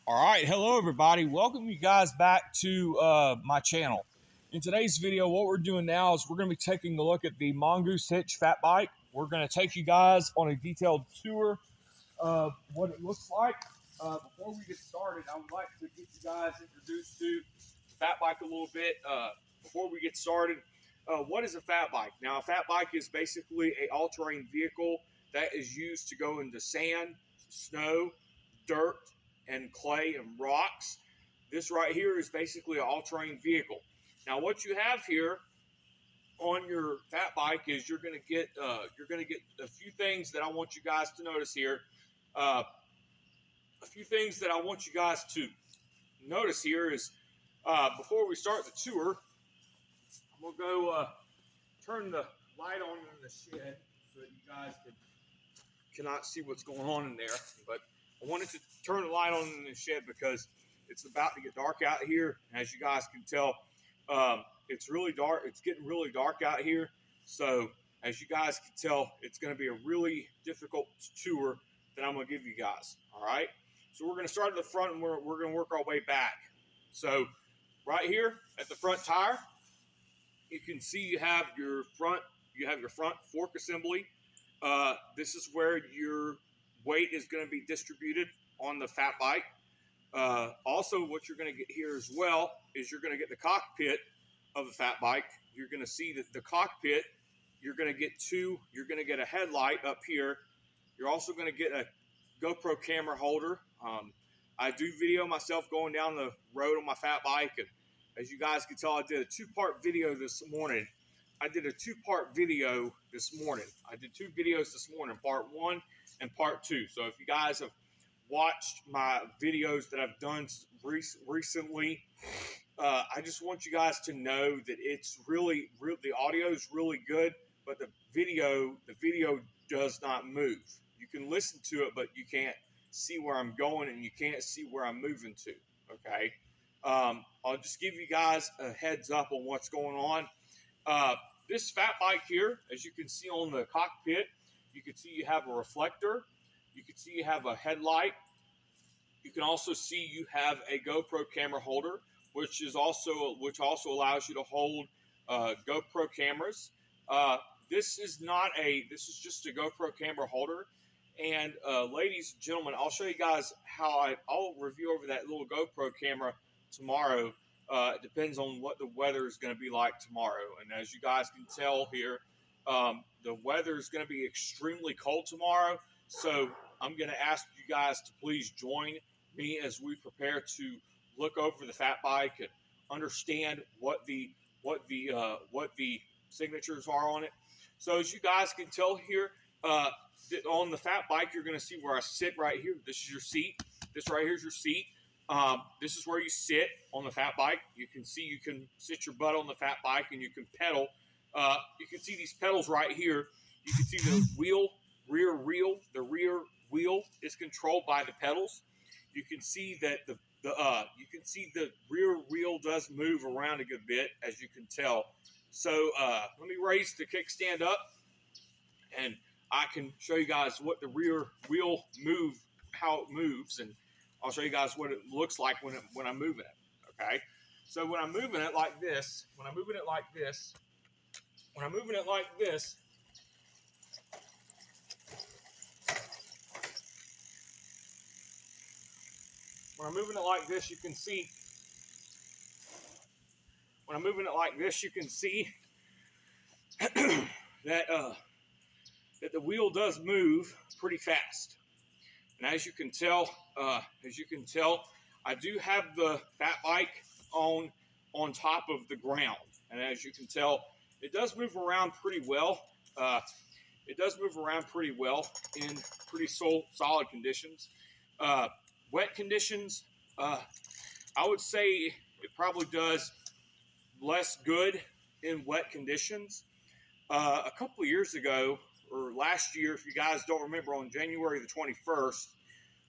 All right, hello everybody. Welcome you guys back to my channel. In today's video, what we're doing now is we're going to be taking a look at the mongoose hitch fat bike. We're going to take you guys on a detailed tour of what it looks like. Before we get started, I would like to get you guys introduced to the fat bike a little bit. Before we get started, what is a fat bike? Now, a fat bike is basically an all-terrain vehicle that is used to go into sand, snow, dirt, and clay and rocks. This right here is basically an all-terrain vehicle. Now, what you have here on your fat bike is you're going to get a few things that I want you guys to notice here. A few things that I want you guys to notice here is before we start the tour, I'm gonna go turn the light on in the shed so that you guys cannot see what's going on in there. But I wanted to turn the light on in the shed because it's about to get dark out here. As you guys can tell, it's really dark. It's getting really dark out here. So as you guys can tell, it's going to be a really difficult tour that I'm going to give you guys. All right. So we're going to start at the front and we're going to work our way back. So right here at the front tire, you can see you have your front fork assembly. This is where your weight is going to be distributed on the fat bike. Also, what you're going to get here as well is you're going to get the cockpit of the fat bike. You're going to see that the cockpit, you're going to get a headlight up here. You're also going to get a GoPro camera holder. I do video myself going down the road on my fat bike, and as you guys can tell, I did a two-part video this morning. I did two videos this morning, part 1 and part 2. So if you guys have watched my videos that I've done recently, I just want you guys to know that it's really the audio is really good, but the video does not move. You can listen to it, but you can't see where I'm going and you can't see where I'm moving to. Okay. I'll just give you guys a heads up on what's going on. This fat bike here, as you can see on the cockpit, you can see you have a reflector. You can see you have a headlight. You can also see you have a GoPro camera holder, which also allows you to hold GoPro cameras. This is just a GoPro camera holder. And ladies and gentlemen, I'll show you guys how I'll review over that little GoPro camera tomorrow. It depends on what the weather is going to be like tomorrow. And as you guys can tell here, the weather is going to be extremely cold tomorrow. So I'm going to ask you guys to please join me as we prepare to look over the fat bike and understand what the signatures are on it. So as you guys can tell here, on the fat bike, you're going to see where I sit right here. This is your seat. This right here is your seat. This is where you sit on the fat bike. You can see you can sit your butt on the fat bike and you can pedal. You can see these pedals right here. You can see the rear wheel. The rear wheel is controlled by the pedals. You can see that the rear wheel does move around a good bit, as you can tell. So let me raise the kickstand up, and I can show you guys what the rear wheel how it moves, and I'll show you guys what it looks like when I'm moving it. Okay, so when I'm moving it like this, when I'm moving it like this, you can see. When I'm moving it like this, you can see that the wheel does move pretty fast. And as you can tell, I do have the fat bike on top of the ground, and as you can tell, it does move around pretty well. In pretty solid conditions. Wet conditions, I would say it probably does less good in wet conditions. A couple of years ago, or last year, if you guys don't remember, on January the 21st,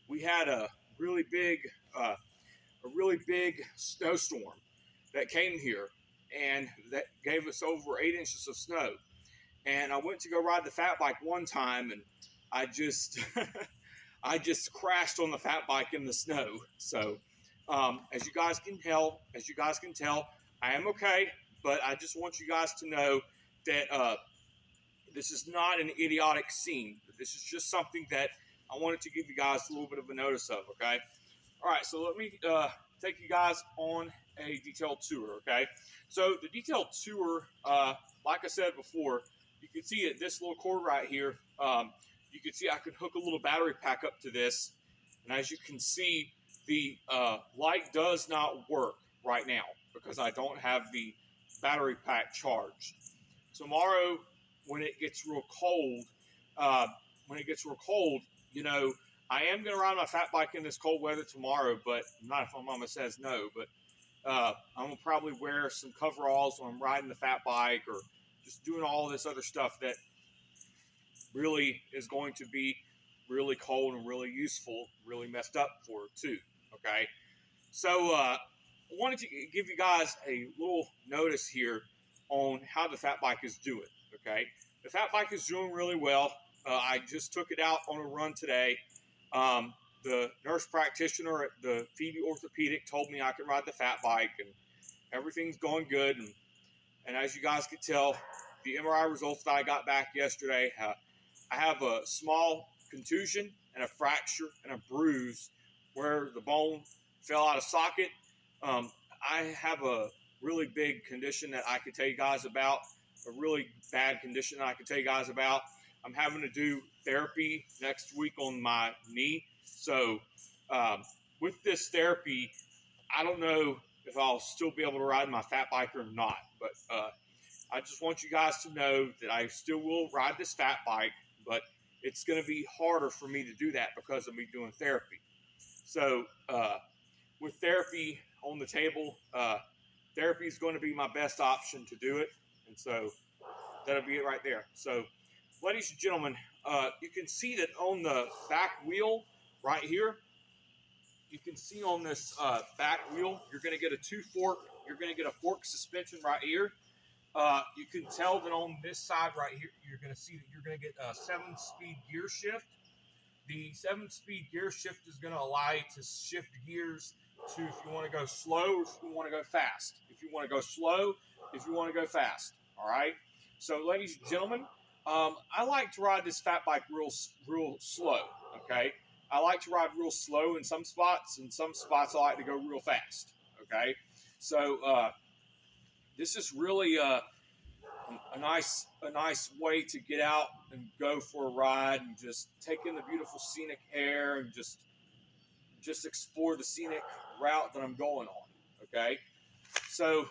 we had a really big snowstorm that came here, and that gave us over 8 inches of snow. And I went to go ride the fat bike one time, and I just I just crashed on the fat bike in the snow. So as you guys can tell, I am okay. But I just want you guys to know that this is not an idiotic scene. This is just something that I wanted to give you guys a little bit of a notice of. Okay. All right, so let me take you guys on a detailed tour, okay? So the detailed tour, like I said before, you can see it, this little cord right here, you can see I could hook a little battery pack up to this, and as you can see, the light does not work right now because I don't have the battery pack charged. Tomorrow, when it gets real cold, uh, you know, I am going to ride my fat bike in this cold weather tomorrow, but not if my mama says no. But I'm going to probably wear some coveralls when I'm riding the fat bike or just doing all this other stuff that really is going to be really cold and really useful, really messed up for too. Okay. So I wanted to give you guys a little notice here on how the fat bike is doing. Okay. The fat bike is doing really well. I just took it out on a run today. The nurse practitioner at the Phoebe Orthopedic told me I could ride the fat bike, and everything's going good. And as you guys can tell, the MRI results that I got back yesterday, I have a small contusion and a fracture and a bruise where the bone fell out of socket. I have a really big condition that I could tell you guys about, a really bad condition that I could tell you guys about. I'm having to do therapy next week on my knee. So with this therapy, I don't know if I'll still be able to ride my fat bike or not. But I just want you guys to know that I still will ride this fat bike, but it's going to be harder for me to do that because of me doing therapy. So with therapy on the table, therapy is going to be my best option to do it. And so that'll be it right there. So, ladies and gentlemen, you can see that on the back wheel right here, you can see on this back wheel, you're going to get a fork suspension right here. You can tell that on this side right here, you're going to see that you're going to get a 7-speed gear shift. The 7-speed gear shift is going to allow you to shift gears to if you want to go slow or if you want to go fast. If you want to go slow, if you want to go fast. All right. So, ladies and gentlemen, I like to ride this fat bike real slow. Okay. I like to ride real slow in some spots. In some spots, I like to go real fast. Okay. So this is really a nice way to get out and go for a ride and just take in the beautiful scenic air and just explore the scenic route that I'm going on. Okay. So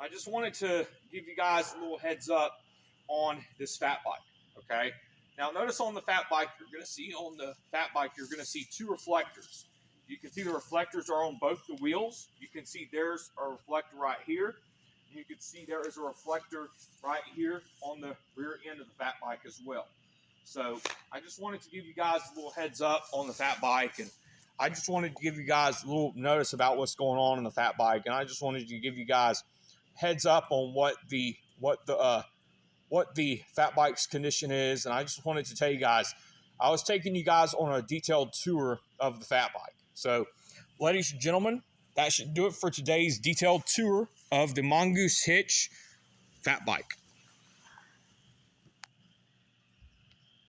I just wanted to give you guys a little heads up on this fat bike. Okay. Now notice on the fat bike, you're going to see two reflectors. You can see the reflectors are on both the wheels. You can see there's a reflector right here. And you can see there is a reflector right here on the rear end of the fat bike as well. So I just wanted to give you guys a little heads up on the fat bike, and I just wanted to give you guys a little notice about what's going on in the fat bike, and I just wanted to give you guys heads up on what the fat bike's condition is. And I just wanted to tell you guys, I was taking you guys on a detailed tour of the fat bike. So, ladies and gentlemen, that should do it for today's detailed tour of the Mongoose Hitch fat bike.